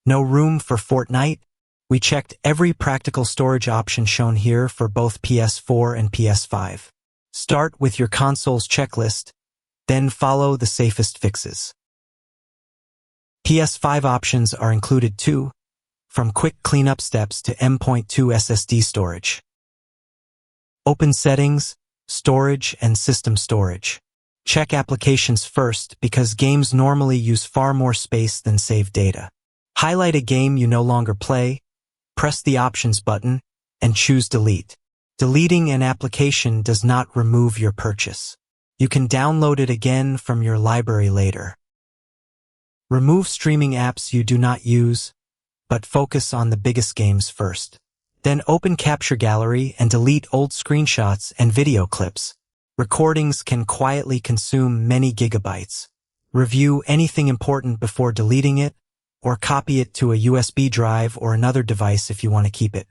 No room for Fortnite? We checked every practical storage option shown here for both PS4 and PS5. Start with your console's checklist, then follow the safest fixes. PS5 options are included too, from quick cleanup steps to M.2 SSD storage. Open Settings, Storage, and System Storage. Check applications first because games normally use far more space than saved data. Highlight a game you no longer play, press the Options button, and choose Delete. Deleting an application does not remove your purchase. You can download it again from your library later. Remove streaming apps you do not use, but focus on the biggest games first. Then open Capture Gallery and delete old screenshots and video clips. Recordings can quietly consume many gigabytes. Review anything important before deleting it, or copy it to a USB drive or another device if you want to keep it.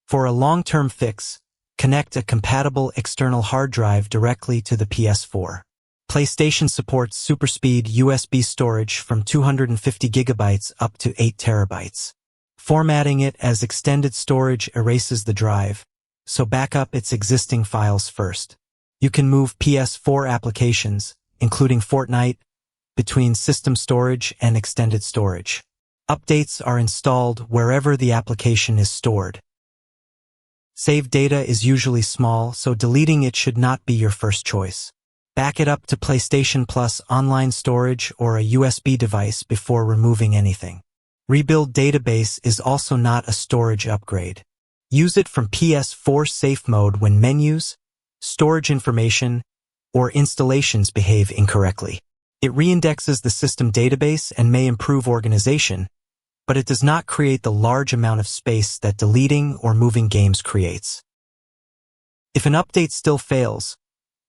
For a long-term fix, connect a compatible external hard drive directly to the PS4. PlayStation supports super-speed USB storage from 250 gigabytes up to 8 terabytes. Formatting it as extended storage erases the drive, so back up its existing files first. You can move PS4 applications, including Fortnite, between system storage and extended storage. Updates are installed wherever the application is stored. Saved data is usually small, so deleting it should not be your first choice. Back it up to PlayStation Plus online storage or a USB device before removing anything. Rebuild database is also not a storage upgrade. Use it from PS4 safe mode when menus, storage information, or installations behave incorrectly. It reindexes the system database and may improve organization, but it does not create the large amount of space that deleting or moving games creates. If an update still fails,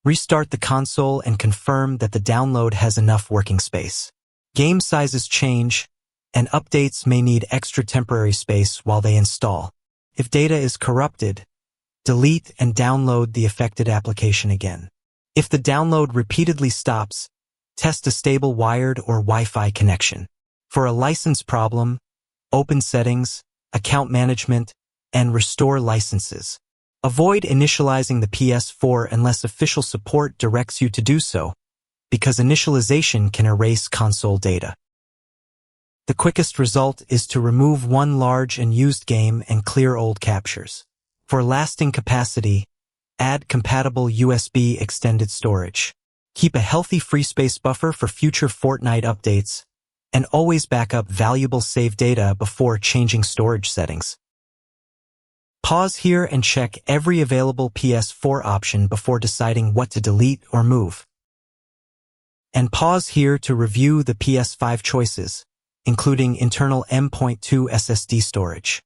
restart the console and confirm that the download has enough working space. Game sizes change, and updates may need extra temporary space while they install. If data is corrupted, delete and download the affected application again. If the download repeatedly stops, test a stable wired or Wi-Fi connection. For a license problem, open Settings, Account Management, and restore licenses. Avoid initializing the PS4 unless official support directs you to do so, because initialization can erase console data. The quickest result is to remove one large and used game and clear old captures. For lasting capacity, add compatible USB extended storage. Keep a healthy free space buffer for future Fortnite updates, and always back up valuable saved data before changing storage settings. Pause here and check every available PS4 option before deciding what to delete or move. And pause here to review the PS5 choices, including internal M.2 SSD storage.